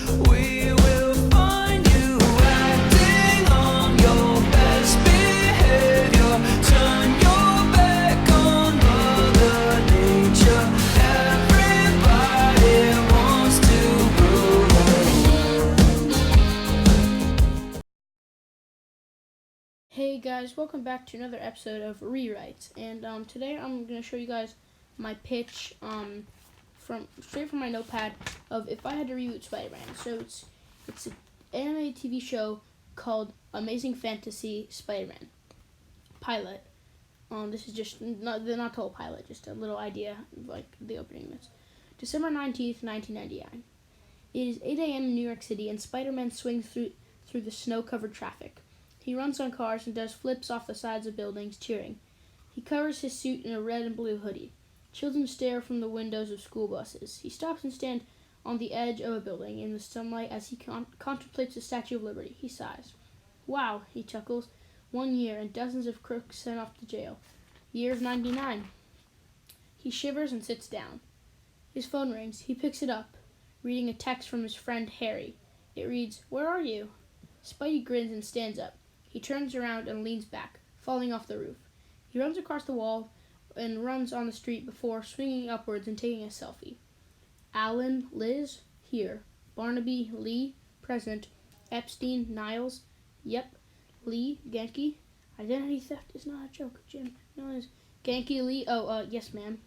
We will find you acting on your best behavior. Turn your back on Mother Nature. Everybody wants to rule. Hey guys, welcome back to another episode of Rewrites, and today I'm going to show you guys my pitch from straight from my notepad of if I had to reboot Spider-Man. So it's an animated TV show called Amazing Fantasy Spider-Man pilot. This is just not the whole pilot, just a little idea, like the opening minutes. December 19th, 1999. It is 8 a.m. in New York City, and Spider-Man swings through the snow-covered traffic. He runs on cars and does flips off the sides of buildings, cheering. He covers his suit in a red and blue hoodie. Children stare from the windows of school buses. He stops and stands on the edge of a building in the sunlight as he contemplates the Statue of Liberty. He sighs. Wow, he chuckles. 1 year and dozens of crooks sent off to jail. Year of 99. He shivers and sits down. His phone rings. He picks it up, reading a text from his friend Harry. It reads, "Where are you?" Spidey grins and stands up. He turns around and leans back, falling off the roof. He runs across the wall and runs on the street before swinging upwards and taking a selfie. Alan, Liz, here. Barnaby, Lee, present. Epstein, Niles, yep. Lee, Genki. Identity theft is not a joke, Jim. No, it is. Genki, Lee, yes ma'am.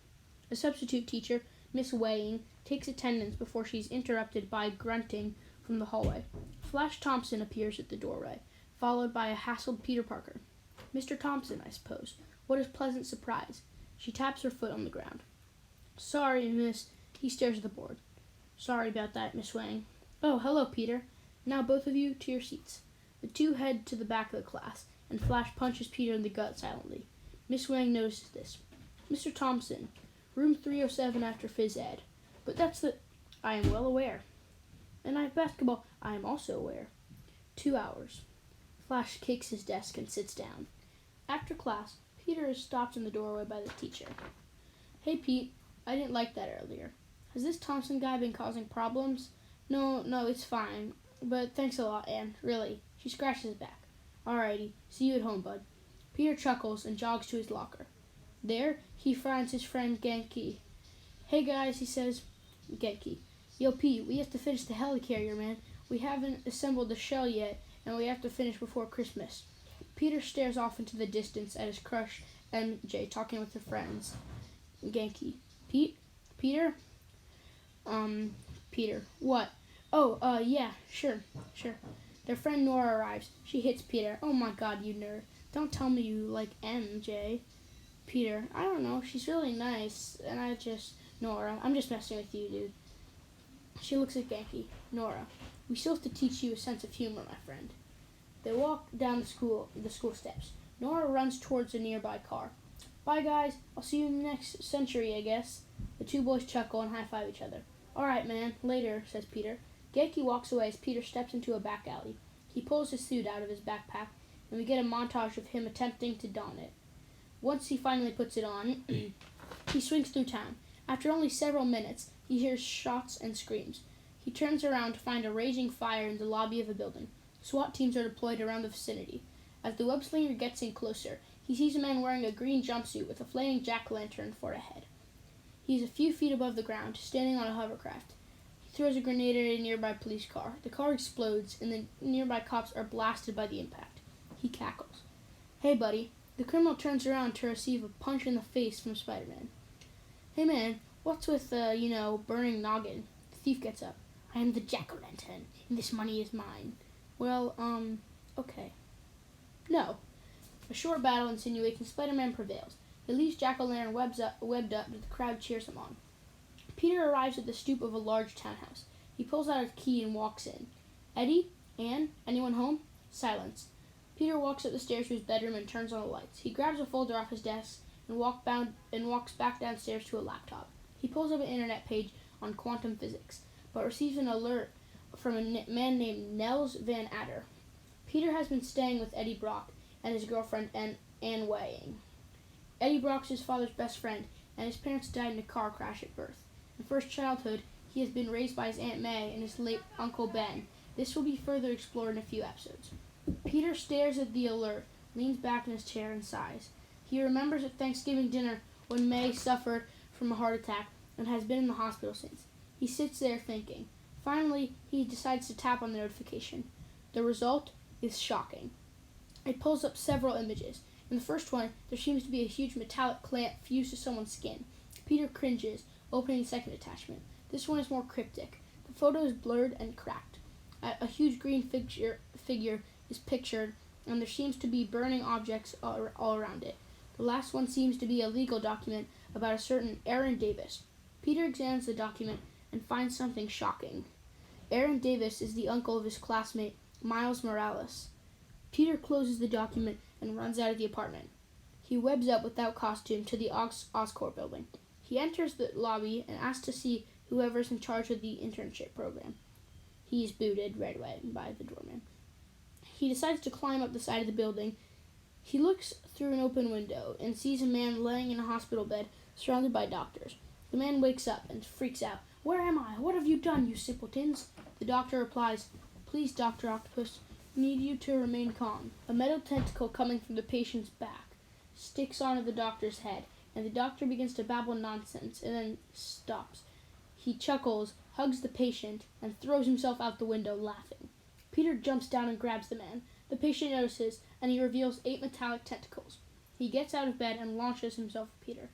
A substitute teacher, Miss Weighing, takes attendance before she's interrupted by grunting from the hallway. Flash Thompson appears at the doorway, followed by a hassled Peter Parker. "Mr. Thompson, I suppose. What a pleasant surprise." She taps her foot on the ground. "Sorry, miss." He stares at the board. "Sorry about that, Miss Wang." "Oh, hello, Peter. Now both of you to your seats." The two head to the back of the class, and Flash punches Peter in the gut silently. Miss Wang notices this. "Mr. Thompson, room 307 after phys ed. But that's the—" "I am well aware." "And I have basketball." "I am also aware." 2 hours. Flash kicks his desk and sits down. After class, Peter is stopped in the doorway by the teacher. "Hey, Pete, I didn't like that earlier. Has this Thompson guy been causing problems?" No, it's fine. But thanks a lot, Anne. Really." She scratches his back. "Alrighty, see you at home, bud." Peter chuckles and jogs to his locker. There, he finds his friend Genki. "Hey, guys," he says. Genki. "Yo, Pete, we have to finish the helicarrier, man. We haven't assembled the shell yet, and we have to finish before Christmas." Peter stares off into the distance at his crush, MJ, talking with her friends. Genki. Peter? Peter. "What?" "Oh, yeah, sure. Their friend Nora arrives. She hits Peter. "Oh my god, you nerd. Don't tell me you like MJ. Peter. "I don't know. She's really nice. And Nora, I'm just messing with you, dude." She looks at Genki. "Nora, we still have to teach you a sense of humor, my friend." They walk down the school steps. Nora runs towards a nearby car. "Bye, guys. I'll see you in the next century, I guess." The two boys chuckle and high-five each other. "All right, man. Later," says Peter. Genki walks away as Peter steps into a back alley. He pulls his suit out of his backpack, and we get a montage of him attempting to don it. Once he finally puts it on, he swings through town. After only several minutes, he hears shots and screams. He turns around to find a raging fire in the lobby of a building. SWAT teams are deployed around the vicinity. As the web-slinger gets in closer, he sees a man wearing a green jumpsuit with a flaming jack-o'-lantern for a head. He is a few feet above the ground, standing on a hovercraft. He throws a grenade at a nearby police car. The car explodes, and the nearby cops are blasted by the impact. He cackles. "Hey, buddy." The criminal turns around to receive a punch in the face from Spider-Man. "Hey, man, what's with, burning noggin?" The thief gets up. "I am the jack-o'-lantern, and this money is mine." "Well, okay." "No." A short battle insinuates and Spider-Man prevails. He leaves Jack-o'-lantern webbed up, but the crowd cheers him on. Peter arrives at the stoop of a large townhouse. He pulls out a key and walks in. "Eddie? Anne? Anyone home?" Silence. Peter walks up the stairs to his bedroom and turns on the lights. He grabs a folder off his desk and walks back downstairs to a laptop. He pulls up an internet page on quantum physics, but receives an alert from a man named Nels Van Adder. Peter has been staying with Eddie Brock and his girlfriend Anne Weighing. Eddie Brock's his father's best friend, and his parents died in a car crash at birth. In first childhood, he has been raised by his Aunt May and his late Uncle Ben. This will be further explored in a few episodes. Peter stares at the alert, leans back in his chair, and sighs. He remembers at Thanksgiving dinner when May suffered from a heart attack and has been in the hospital since. He sits there thinking. Finally, he decides to tap on the notification. The result is shocking. It pulls up several images. In the first one, there seems to be a huge metallic clamp fused to someone's skin. Peter cringes, opening the second attachment. This one is more cryptic. The photo is blurred and cracked. A huge green figure is pictured, and there seems to be burning objects all around it. The last one seems to be a legal document about a certain Aaron Davis. Peter examines the document and finds something shocking. Aaron Davis is the uncle of his classmate, Miles Morales. Peter closes the document and runs out of the apartment. He webs up without costume to the Oscorp building. He enters the lobby and asks to see whoever's in charge of the internship program. He is booted right away by the doorman. He decides to climb up the side of the building. He looks through an open window and sees a man laying in a hospital bed surrounded by doctors. The man wakes up and freaks out. "Where am I? What have you done, you simpletons?" The doctor replies, "Please, Dr. Octopus, we need you to remain calm." A metal tentacle coming from the patient's back sticks onto the doctor's head, and the doctor begins to babble nonsense and then stops. He chuckles, hugs the patient, and throws himself out the window laughing. Peter jumps down and grabs the man. The patient notices, and he reveals 8 metallic tentacles. He gets out of bed and launches himself at Peter.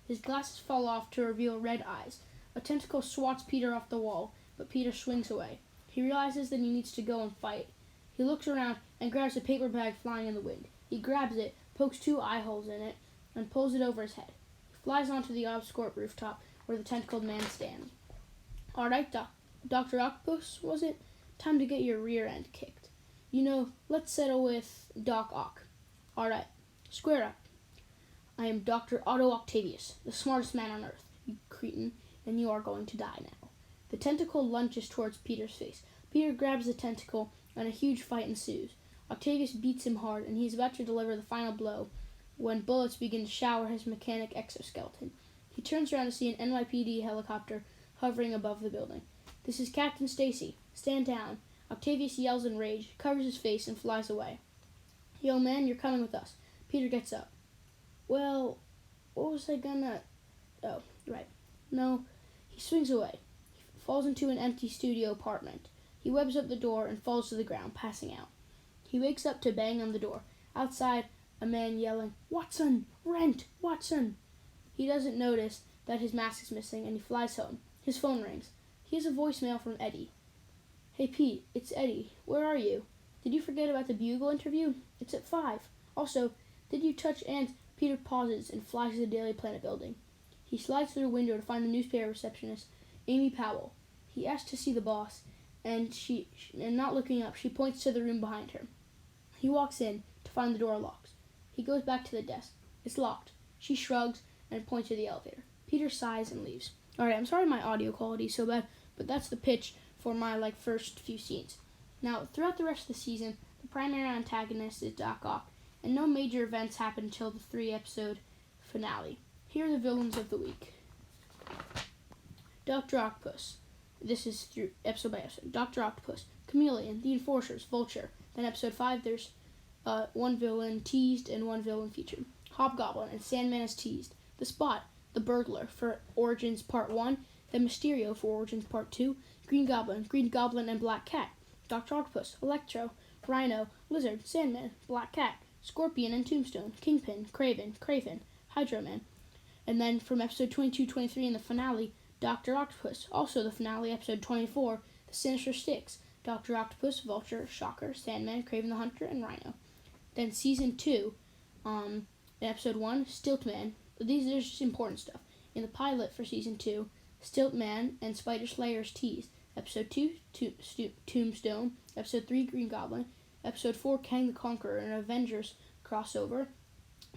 His glasses fall off to reveal red eyes. A tentacle swats Peter off the wall, but Peter swings away. He realizes that he needs to go and fight. He looks around and grabs a paper bag flying in the wind. He grabs it, pokes 2 eye holes in it, and pulls it over his head. He flies onto the Oscorp rooftop where the tentacled man stands. "All right, Dr. Octopus, was it? Time to get your rear end kicked. Let's settle with Doc Ock. All right, square up. I am Dr. Otto Octavius, the smartest man on Earth, you cretin, and you are going to die now." The tentacle lunges towards Peter's face. Peter grabs the tentacle, and a huge fight ensues. Octavius beats him hard, and he is about to deliver the final blow when bullets begin to shower his mechanic exoskeleton. He turns around to see an NYPD helicopter hovering above the building. "This is Captain Stacy. Stand down." Octavius yells in rage, covers his face, and flies away. "Yo, man, you're coming with us." Peter gets up. "Well, what was I gonna... Oh, right. No." He swings away. He falls into an empty studio apartment. He webs up the door and falls to the ground, passing out. He wakes up to bang on the door. Outside, a man yelling, "Watson! Rent! Watson!" He doesn't notice that his mask is missing, and he flies home. His phone rings. He has a voicemail from Eddie. "Hey, Pete, it's Eddie. Where are you? Did you forget about the Bugle interview? It's at 5. Also, did you touch Aunt..." Peter pauses and flies to the Daily Planet building. He slides through a window to find the newspaper receptionist, Amy Powell. He asks to see the boss, and not looking up, she points to the room behind her. He walks in to find the door locked. He goes back to the desk. It's locked. She shrugs and points to the elevator. Peter sighs and leaves. Alright, I'm sorry my audio quality is so bad, but that's the pitch for my first few scenes. Now, throughout the rest of the season, the primary antagonist is Doc Ock, and no major events happen until the 3-episode finale. Here are the villains of the week. Dr. Octopus. This is through episode by episode. Dr. Octopus, Chameleon, The Enforcers, Vulture. Then episode 5, there's 1 villain teased and 1 villain featured. Hobgoblin and Sandman is teased. The Spot, the Burglar for Origins Part 1, then Mysterio for Origins Part 2, Green Goblin and Black Cat, Dr. Octopus, Electro, Rhino, Lizard, Sandman, Black Cat, Scorpion and Tombstone, Kingpin, Kraven, Hydro Man. And then from episode 22-23 in the finale, Dr. Octopus. Also the finale, episode 24, The Sinister Six, Dr. Octopus, Vulture, Shocker, Sandman, Kraven the Hunter, and Rhino. Then season 2, episode 1, Stiltman. These are just important stuff. In the pilot for season 2, Stiltman and Spider Slayer is teased. Episode 2, Tombstone. Episode 3, Green Goblin. Episode 4, Kang the Conqueror, an Avengers crossover.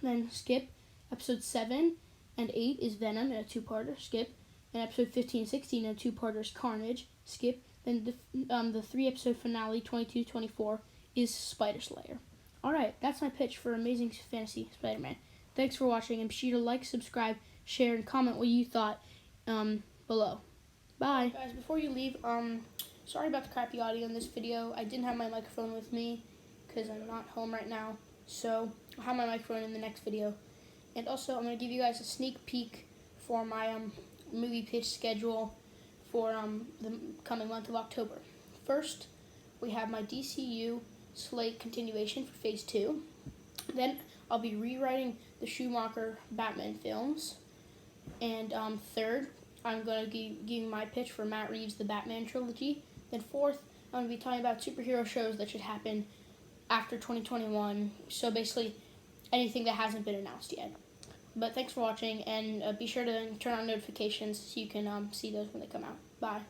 Then skip. Episode 7 and 8 is Venom in a 2-parter. Skip. And episode 15 and 16 in a 2-parter is Carnage. Skip. Then the 3-episode finale, 22-24, is Spider Slayer. Alright, that's my pitch for Amazing Fantasy Spider-Man. Thanks for watching, and be sure to like, subscribe, share, and comment what you thought below. Bye. Guys, before you leave, sorry about the crappy audio in this video. I didn't have my microphone with me because I'm not home right now. So I'll have my microphone in the next video. And also, I'm going to give you guys a sneak peek for my movie pitch schedule for the coming month of October. First, we have my DCU slate continuation for Phase 2. Then I'll be rewriting the Schumacher Batman films. And third, I'm going to give you my pitch for Matt Reeves' The Batman trilogy. Then fourth, I'm going to be talking about superhero shows that should happen after 2021. So basically, anything that hasn't been announced yet. But thanks for watching, and be sure to turn on notifications so you can see those when they come out. Bye.